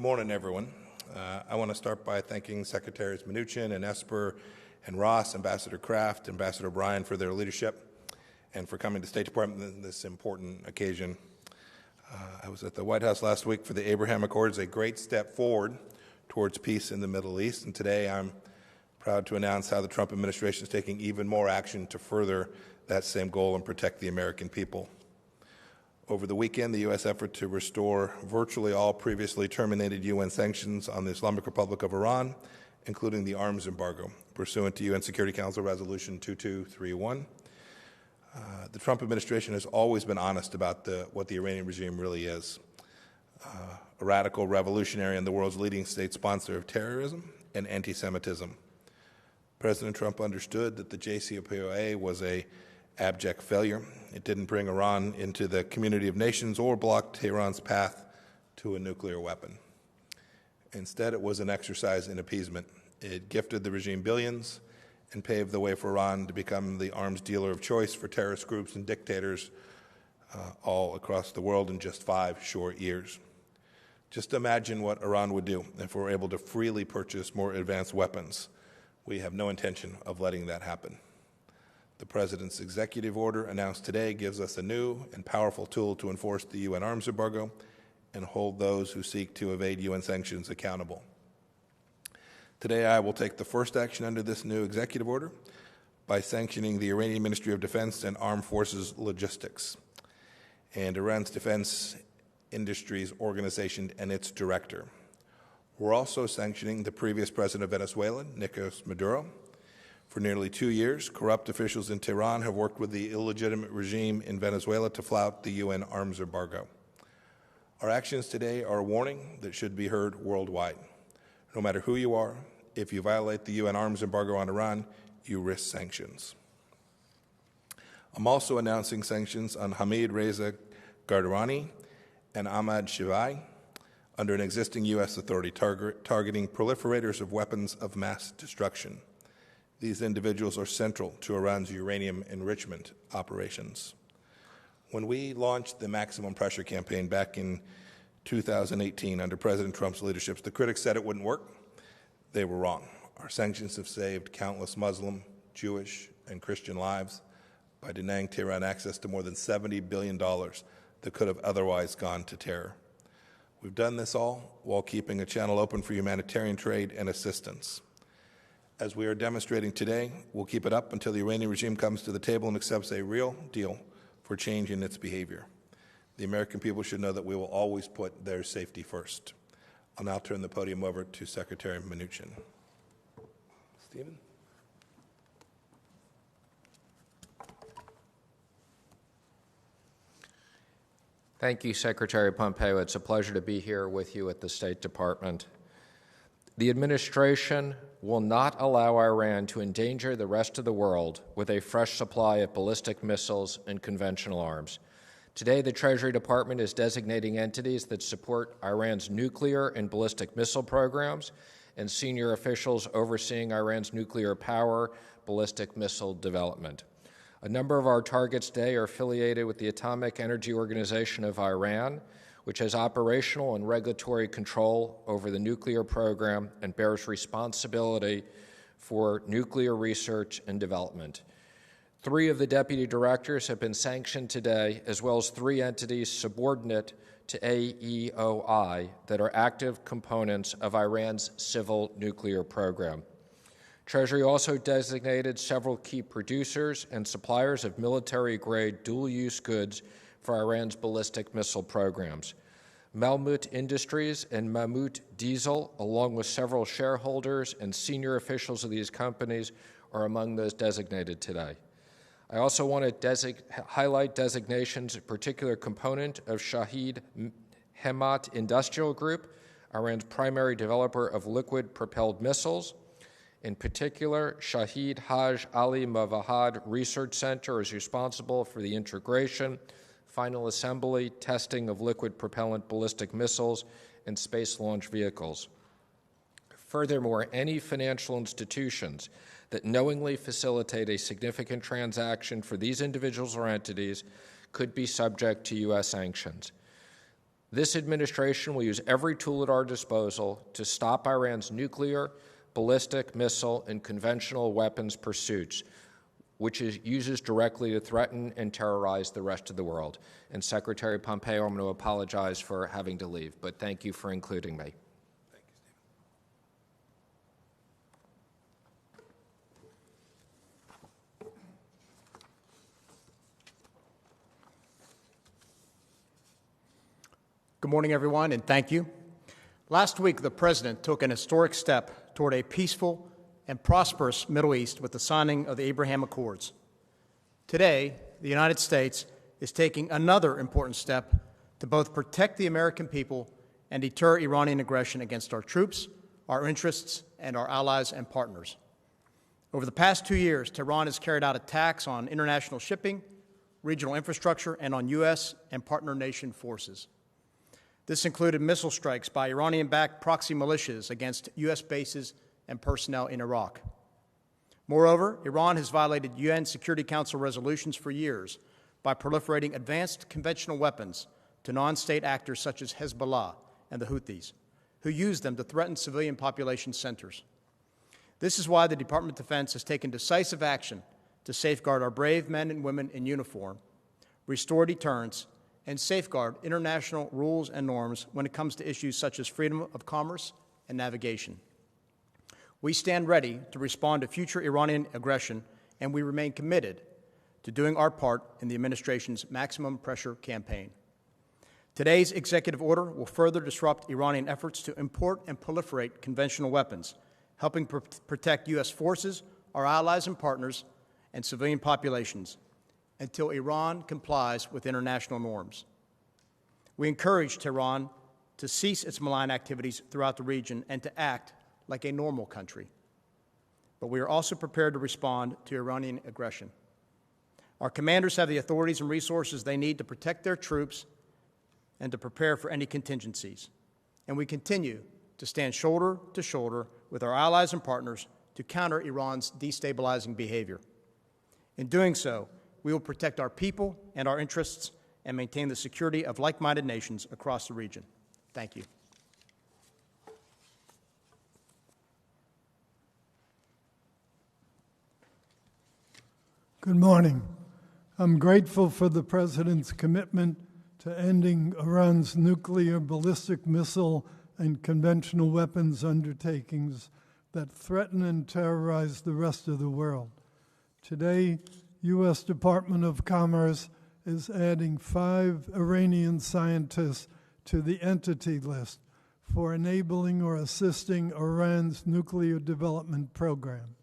Good morning, everyone. I want to start by thanking Secretaries Mnuchin and Esper and Ross, Ambassador Kraft, Ambassador Bryan for their leadership and for coming to the State Department on this important occasion. I was at the White House last week for the Abraham Accords, a great step forward towards peace in the Middle East, and today I'm proud to announce how the Trump administration is taking even more action to further that same goal and protect the American people. Over the weekend, the U.S. effort to restore virtually all previously terminated UN sanctions on the Islamic Republic of Iran, including the arms embargo, pursuant to UN Security Council Resolution 2231. The Trump administration has always been honest about what the Iranian regime really is, a radical revolutionary and the world's leading state sponsor of terrorism and anti-Semitism. President Trump understood that the JCPOA was an abject failure. It didn't bring Iran into the community of nations or block Tehran's path to a nuclear weapon. Instead, it was an exercise in appeasement. It gifted the regime billions and paved the way for Iran to become the arms dealer of choice for terrorist groups and dictators all across the world in just 5 short years. Just imagine what Iran would do if we were able to freely purchase more advanced weapons. We have no intention of letting that happen. The President's executive order announced today gives us a new and powerful tool to enforce the UN arms embargo and hold those who seek to evade UN sanctions accountable. Today, I will take the first action under this new executive order by sanctioning the Iranian Ministry of Defense and Armed Forces Logistics and Iran's Defense Industries Organization and its director. We're also sanctioning the previous president of Venezuela, Nicolas Maduro. For nearly 2 years, corrupt officials in Tehran have worked with the illegitimate regime in Venezuela to flout the UN arms embargo. Our actions today are a warning that should be heard worldwide. No matter who you are, if you violate the UN arms embargo on Iran, you risk sanctions. I'm also announcing sanctions on Hamid Reza Gardarani and Ahmad Shivai under an existing U.S. authority targeting proliferators of weapons of mass destruction. These individuals are central to Iran's uranium enrichment operations. When we launched the maximum pressure campaign back in 2018 under President Trump's leadership, the critics said it wouldn't work. They were wrong. Our sanctions have saved countless Muslim, Jewish, and Christian lives by denying Tehran access to more than $70 billion that could have otherwise gone to terror. We've done this all while keeping a channel open for humanitarian trade and assistance. As we are demonstrating today, we'll keep it up until the Iranian regime comes to the table and accepts a real deal for change in its behavior. The American people should know that we will always put their safety first. I'll now turn the podium over to Secretary Mnuchin. Stephen? Thank you, Secretary Pompeo. It's a pleasure to be here with you at the State Department. The administration will not allow Iran to endanger the rest of the world with a fresh supply of ballistic missiles and conventional arms. Today, the Treasury Department is designating entities that support Iran's nuclear and ballistic missile programs and senior officials overseeing Iran's nuclear power ballistic missile development. A number of our targets today are affiliated with the Atomic Energy Organization of Iran, which has operational and regulatory control over the nuclear program and bears responsibility for nuclear research and development. 3 of the deputy directors have been sanctioned today, as well as 3 entities subordinate to AEOI that are active components of Iran's civil nuclear program. Treasury also designated several key producers and suppliers of military-grade dual-use goods for Iran's ballistic missile programs. Melmoot Industries and Mammoet Diesel, along with several shareholders and senior officials of these companies, are among those designated today. I also want to highlight designations, a particular component of Shahid Hemat Industrial Group, Iran's primary developer of liquid-propelled missiles. In particular, Shahid Haj Ali Mavahad Research Center is responsible for the integration, final assembly, testing of liquid propellant ballistic missiles and space launch vehicles. Furthermore, any financial institutions that knowingly facilitate a significant transaction for these individuals or entities could be subject to U.S. sanctions. This administration will use every tool at our disposal to stop Iran's nuclear, ballistic, missile, and conventional weapons pursuits, which it uses directly to threaten and terrorize the rest of the world. And Secretary Pompeo, I'm going to apologize for having to leave, but thank you for including me. Good morning, everyone, and thank you. Last week, the President took an historic step toward a peaceful and prosperous Middle East with the signing of the Abraham Accords. Today, the United States is taking another important step to both protect the American people and deter Iranian aggression against our troops, our interests, and our allies and partners. Over the past 2 years, Tehran has carried out attacks on international shipping, regional infrastructure, and on U.S. and partner nation forces. This included missile strikes by Iranian-backed proxy militias against U.S. bases and personnel in Iraq. Moreover, Iran has violated UN Security Council resolutions for years by proliferating advanced conventional weapons to non-state actors such as Hezbollah and the Houthis, who use them to threaten civilian population centers. This is why the Department of Defense has taken decisive action to safeguard our brave men and women in uniform, restore deterrence, and safeguard international rules and norms when it comes to issues such as freedom of commerce and navigation. We stand ready to respond to future Iranian aggression, and we remain committed to doing our part in the administration's maximum pressure campaign. Today's executive order will further disrupt Iranian efforts to import and proliferate conventional weapons, helping protect U.S. forces, our allies and partners, and civilian populations, until Iran complies with international norms. We encourage Tehran to cease its malign activities throughout the region and to act like a normal country. But we are also prepared to respond to Iranian aggression. Our commanders have the authorities and resources they need to protect their troops and to prepare for any contingencies. And we continue to stand shoulder to shoulder with our allies and partners to counter Iran's destabilizing behavior. In doing so, we will protect our people and our interests and maintain the security of like-minded nations across the region. Thank you. Good morning. I'm grateful for the President's commitment to ending Iran's nuclear, ballistic missile, and conventional weapons undertakings that threaten and terrorize the rest of the world. Today, U.S. Department of Commerce is adding 5 Iranian scientists to the entity list for enabling or assisting Iran's nuclear development program.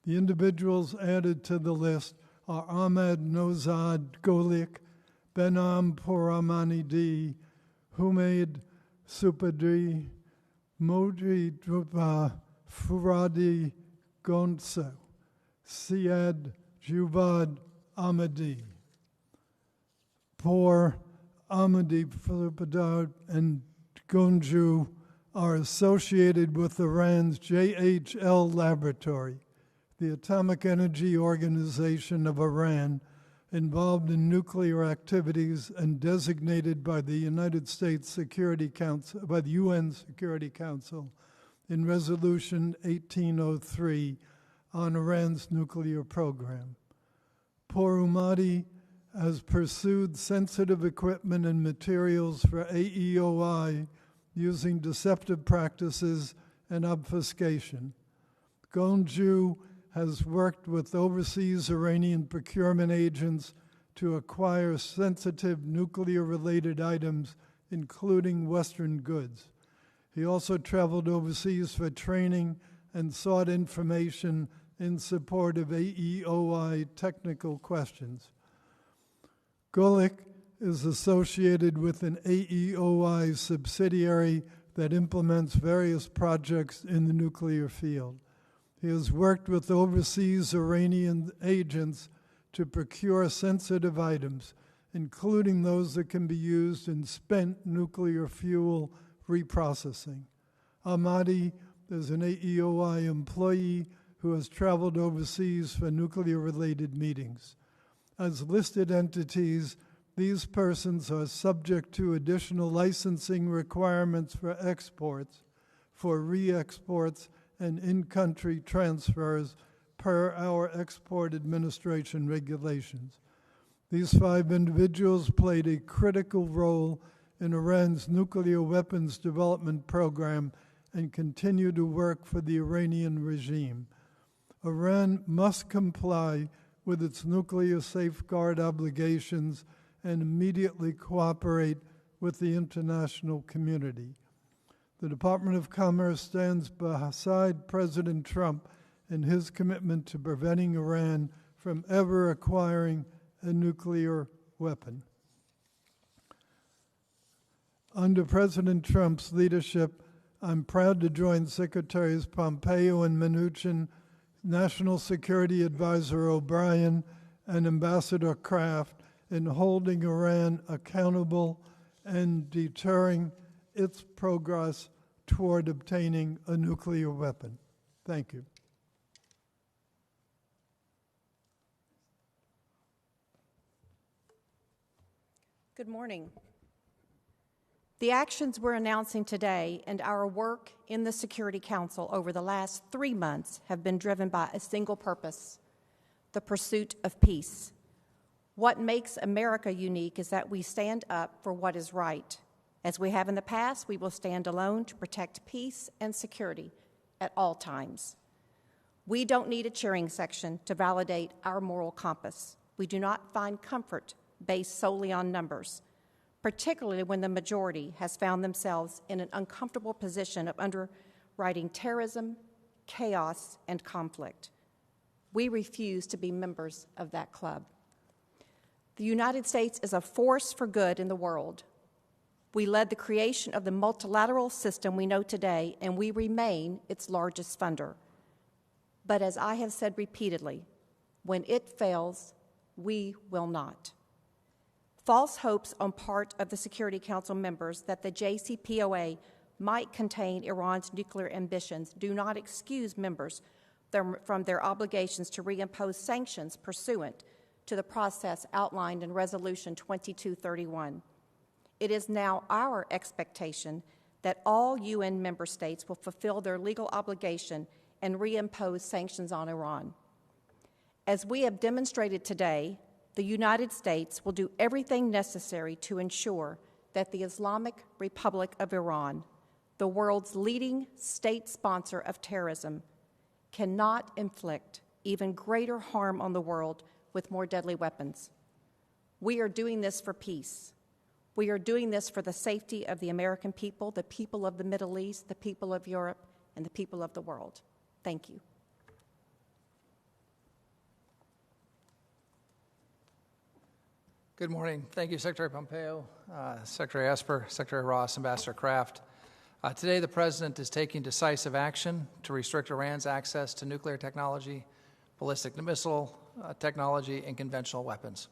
The individuals added to the list are Ahmed Nozad Golik, Benam Poramanidi, Humaid Supadri, Moji Drupa Furadi Gonso, Siad Juvad Ahmadi. Por Ahmadi Philippidad and Gonju are associated with Iran's JHL laboratory, the Atomic Energy Organization of Iran, involved in nuclear activities and designated by the United States Security Council, by the UN Security Council in Resolution 1803 on Iran's nuclear program. Porumadi has pursued sensitive equipment and materials for AEOI using deceptive practices and obfuscation. Gonju has worked with overseas Iranian procurement agents to acquire sensitive nuclear-related items, including Western goods. He also traveled overseas for training and sought information in support of AEOI technical questions. Golik is associated with an AEOI subsidiary that implements various projects in the nuclear field. He has worked with overseas Iranian agents to procure sensitive items, including those that can be used in spent nuclear fuel reprocessing. Ahmadi is an AEOI employee who has traveled overseas for nuclear-related meetings. As listed entities, These persons are subject to additional licensing requirements for exports, for re-exports, and in-country transfers per our Export Administration regulations. These 5 individuals played a critical role in Iran's nuclear weapons development program and continue to work for the Iranian regime. Iran must comply with its nuclear safeguard obligations and immediately cooperate with the international community. The Department of Commerce stands beside President Trump in his commitment to preventing Iran from ever acquiring a nuclear weapon. Under President Trump's leadership, I'm proud to join Secretaries Pompeo and Mnuchin, National Security Advisor O'Brien, and Ambassador Kraft in holding Iran accountable and deterring its progress toward obtaining a nuclear weapon. Thank you. Good morning. The actions we're announcing today and our work in the Security Council over the last 3 months have been driven by a single purpose: the pursuit of peace. What makes America unique is that we stand up for what is right. As we have in the past, we will stand alone to protect peace and security at all times. We don't need a cheering section to validate our moral compass. We do not find comfort based solely on numbers, particularly when the majority has found themselves in an uncomfortable position of underwriting terrorism, chaos, and conflict. We refuse to be members of that club. The United States is a force for good in the world. We led the creation of the multilateral system we know today, and we remain its largest funder. But as I have said repeatedly, when it fails, we will not. False hopes on part of the Security Council members that the JCPOA might contain Iran's nuclear ambitions do not excuse members from their obligations to reimpose sanctions pursuant to the process outlined in Resolution 2231. It is now our expectation that all UN member states will fulfill their legal obligation and reimpose sanctions on Iran. As we have demonstrated today, the United States will do everything necessary to ensure that the Islamic Republic of Iran, the world's leading state sponsor of terrorism, cannot inflict even greater harm on the world with more deadly weapons. We are doing this for peace. We are doing this for the safety of the American people, the people of the Middle East, the people of Europe, and the people of the world. Thank you. Good morning. Thank you, Secretary Pompeo, Secretary Esper, Secretary Ross, Ambassador Kraft. Today, the President is taking decisive action to restrict Iran's access to nuclear technology, ballistic missile technology, and conventional weapons.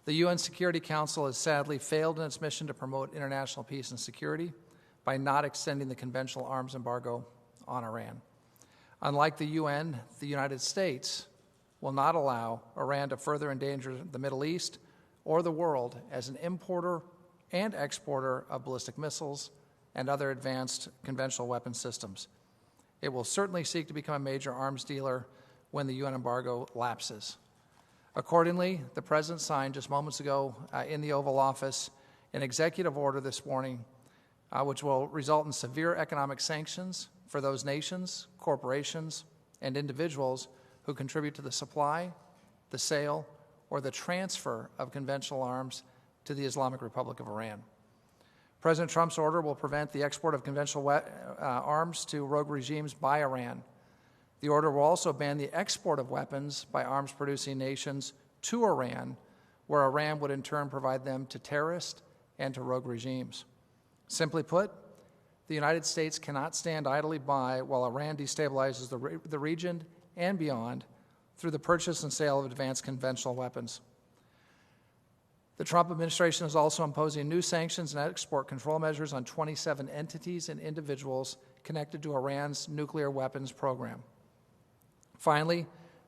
The UN Security Council has sadly failed in its mission to promote international peace and security by not extending the conventional arms embargo on Iran. Unlike the UN, the United States will not allow Iran to further endanger the Middle East or the world as an importer and exporter of ballistic missiles and other advanced conventional weapon systems. It will certainly seek to become a major arms dealer when the UN embargo lapses. Accordingly, the President signed just moments ago in the Oval Office an executive order this morning which will result in severe economic sanctions for those nations, corporations, and individuals who contribute to the supply, the sale, or the transfer of conventional arms to the Islamic Republic of Iran. President Trump's order will prevent the export of conventional arms to rogue regimes by Iran. The order will also ban the export of weapons by arms-producing nations to Iran, where Iran would in turn provide them to terrorist and to rogue regimes. Simply put, the United States cannot stand idly by while Iran destabilizes the region and beyond through the purchase and sale of advanced conventional weapons. The Trump administration is also imposing new sanctions and export control measures on 27 entities and individuals connected to Iran's nuclear weapons program. Finally,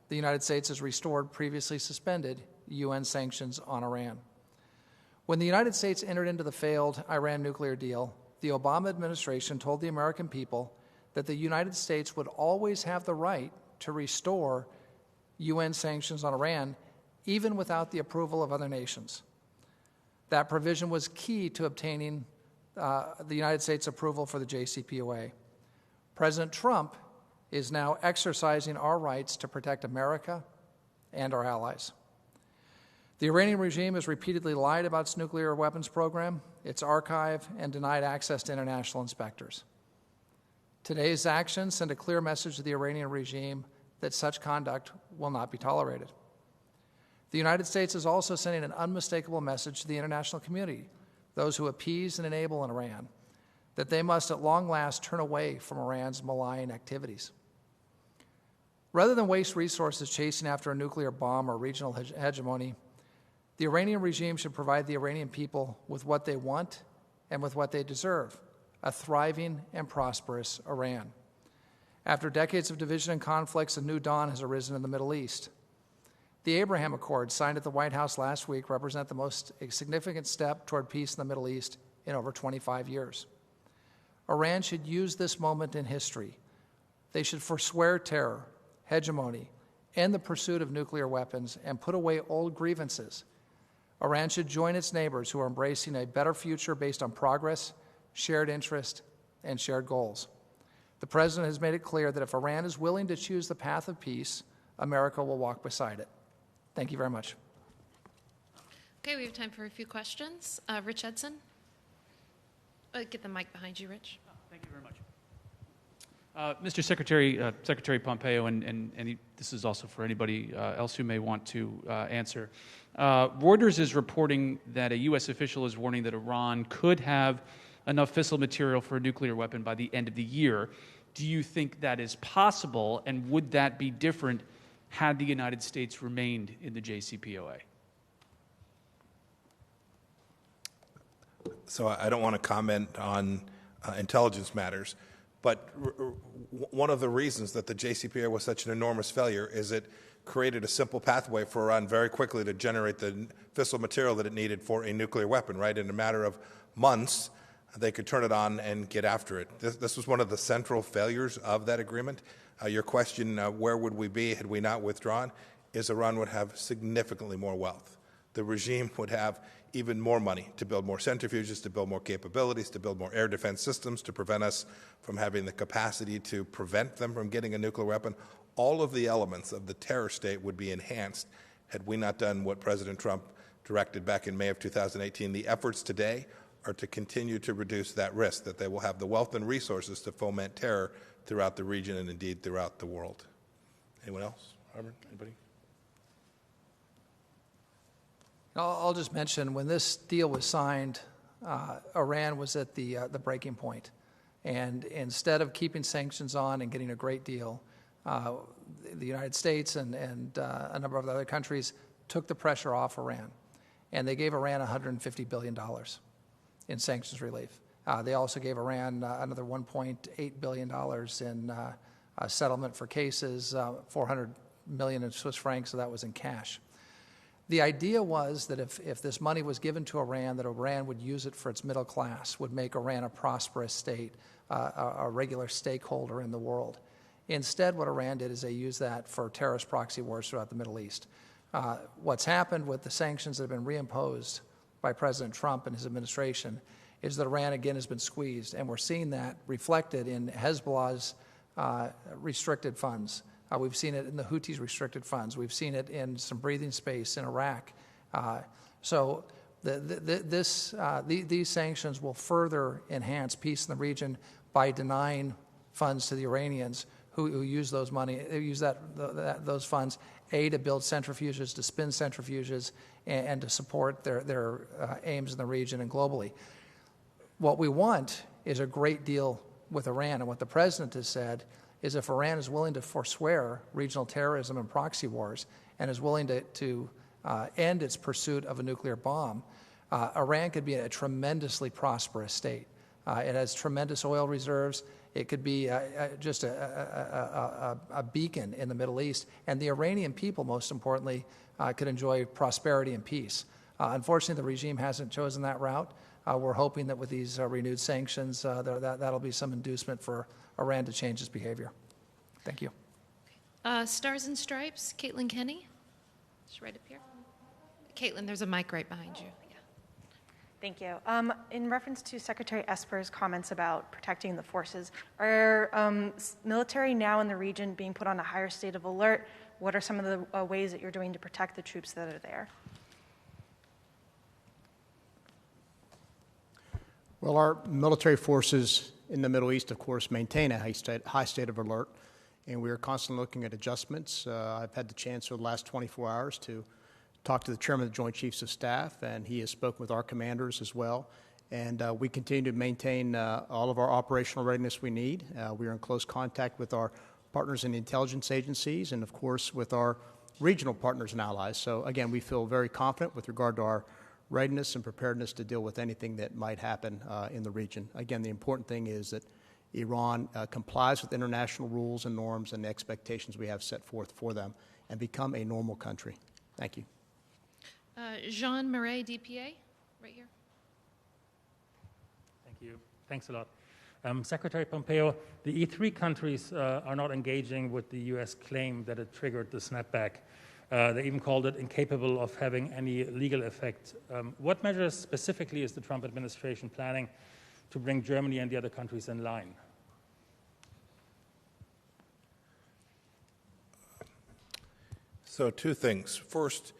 the United States has restored previously suspended UN sanctions on Iran. When the United States entered into the failed Iran nuclear deal, the Obama administration told the American people that the United States would always have the right to restore UN sanctions on Iran, even without the approval of other nations. That provision was key to obtaining the United States approval for the JCPOA. President Trump is now exercising our rights to protect America and our allies. The Iranian regime has repeatedly lied about its nuclear weapons program, its archive, and denied access to international inspectors. Today's actions send a clear message to the Iranian regime that such conduct will not be tolerated. The United States is also sending an unmistakable message to the international community, those who appease and enable Iran, that they must at long last turn away from Iran's malign activities. Rather than waste resources chasing after a nuclear bomb or regional hegemony, the Iranian regime should provide the Iranian people with what they want and with what they deserve, a thriving and prosperous Iran. After decades of division and conflicts, a new dawn has arisen in the Middle East. The Abraham Accords signed at the White House last week represent the most significant step toward peace in the Middle East in over 25 years. Iran should use this moment in history. They should forswear terror, hegemony, end the pursuit of nuclear weapons, and put away old grievances. Iran should join its neighbors who are embracing a better future based on progress, shared interest, and shared goals. The President has made it clear that if Iran is willing to choose the path of peace, America will walk beside it. Thank you very much. Okay, we have time for a few questions. Rich Edson. Get the mic behind you, Rich. Thank you very much. Mr. Secretary, Secretary Pompeo, and this is also for anybody else who may want to answer. Reuters is reporting that a U.S. official is warning that Iran could have enough fissile material for a nuclear weapon by the end of the year. Do you think that is possible, and would that be different had the United States remained in the JCPOA? So I don't want to comment on intelligence matters, but one of the reasons that the JCPOA was such an enormous failure is it created a simple pathway for Iran very quickly to generate the fissile material that it needed for a nuclear weapon, right? In a matter of months, they could turn it on and get after it. This was one of the central failures of that agreement. Your question, where would we be had we not withdrawn, is Iran would have significantly more wealth. The regime would have even more money to build more centrifuges, to build more capabilities, to build more air defense systems, to prevent us from having the capacity to prevent them from getting a nuclear weapon. All of the elements of the terror state would be enhanced had we not done what President Trump directed back in May of 2018. The efforts today are to continue to reduce that risk, that they will have the wealth and resources to foment terror throughout the region and indeed throughout the world. Anyone else? Robert? Anybody? I'll just mention, when this deal was signed, Iran was at the breaking point. And instead of keeping sanctions on and getting a great deal, the United States and a number of other countries took the pressure off Iran. And they gave Iran $150 billion in sanctions relief. They also gave Iran another $1.8 billion in a settlement for cases, 400 million in Swiss francs, so that was in cash. The idea was that if this money was given to Iran, that Iran would use it for its middle class, would make Iran a prosperous state, a regular stakeholder in the world. Instead, what Iran did is they used that for terrorist proxy wars throughout the Middle East. What's happened with the sanctions that have been reimposed by President Trump and his administration is that Iran again has been squeezed, and we're seeing that reflected in Hezbollah's restricted funds. We've seen it in the Houthis' restricted funds. We've seen it in some breathing space in Iraq. So these sanctions will further enhance peace in the region by denying funds to the Iranians who use those those funds, to build centrifuges, to spin centrifuges, and to support their aims in the region and globally. What we want is a great deal with Iran, and what the President has said is if Iran is willing to forswear regional terrorism and proxy wars and is willing to end its pursuit of a nuclear bomb, Iran could be a tremendously prosperous state. It has tremendous oil reserves. It could be just a beacon in the Middle East. And the Iranian people, most importantly, could enjoy prosperity and peace. Unfortunately, the regime hasn't chosen that route. We're hoping that with these renewed sanctions, that'll be some inducement for Iran to change its behavior. Thank you. Stars and Stripes, Caitlin Kenny. She's right up here. Caitlin, there's a mic right behind you. Yeah. Thank you. In reference to Secretary Esper's comments about protecting the forces, are military now in the region being put on a higher state of alert? What are some of the ways that you're doing to protect the troops that are there? Well, our military forces in the Middle East, of course, maintain a high state of alert, and we are constantly looking at adjustments. I've had the chance over the last 24 hours to talk to the Chairman of the Joint Chiefs of Staff, and he has spoken with our commanders as well. And we continue to maintain all of our operational readiness we need. We are in close contact with our partners in the intelligence agencies and, of course, with our regional partners and allies. So, again, we feel very confident with regard to our readiness and preparedness to deal with anything that might happen in the region. Again, the important thing is that Iran complies with international rules and norms and the expectations we have set forth for them and become a normal country. Thank you. Jean Marais, DPA, right here. Thank you. Thanks a lot. Secretary Pompeo, the E3 countries are not engaging with the U.S. claim that it triggered the snapback. They even called it incapable of having any legal effect. What measures specifically is the Trump administration planning to bring Germany and the other countries in line? So 2 things. First,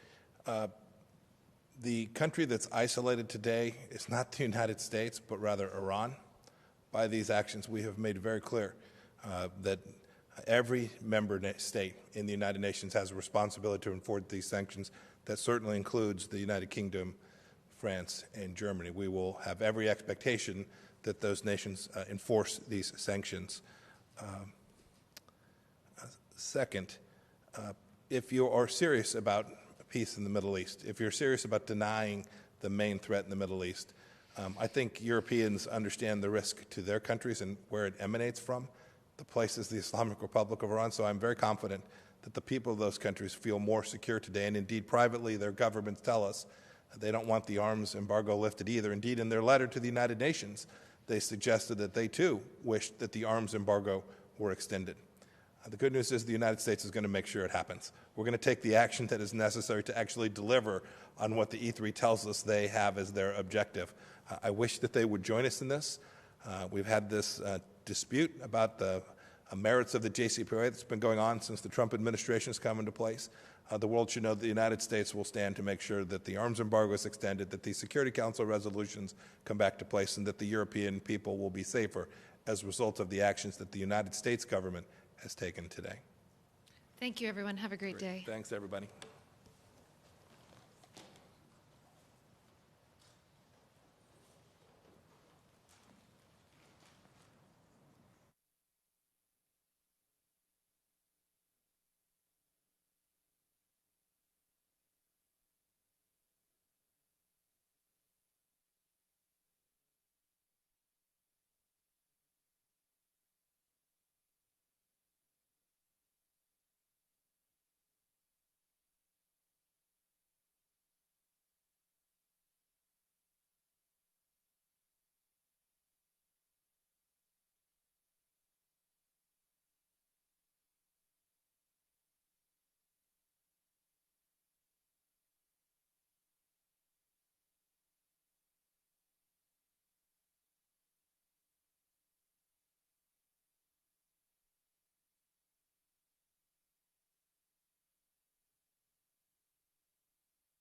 the country that's isolated today is not the United States, but rather Iran. By these actions, we have made very clear that every member state in the United Nations has a responsibility to enforce these sanctions. That certainly includes the United Kingdom, France, and Germany. We will have every expectation that those nations enforce these sanctions. Second, if you are serious about peace in the Middle East, if you're serious about denying the main threat in the Middle East, I think Europeans understand the risk to their countries and where it emanates from. The place is the Islamic Republic of Iran, so I'm very confident that the people of those countries feel more secure today, and indeed privately their governments tell us they don't want the arms embargo lifted either. Indeed, in their letter to the United Nations, they suggested that they too wished that the arms embargo were extended. The good news is the United States is going to make sure it happens. We're going to take the action that is necessary to actually deliver on what the E3 tells us they have as their objective. I wish that they would join us in this. We've had this dispute about the merits of the JCPOA that's been going on since the Trump administration has come into place. The world should know that the United States will stand to make sure that the arms embargo is extended, that the Security Council resolutions come back to place, and that the European people will be safer as a result of the actions that the United States government has taken today. Thank you, everyone. Have a great day. Thanks, everybody.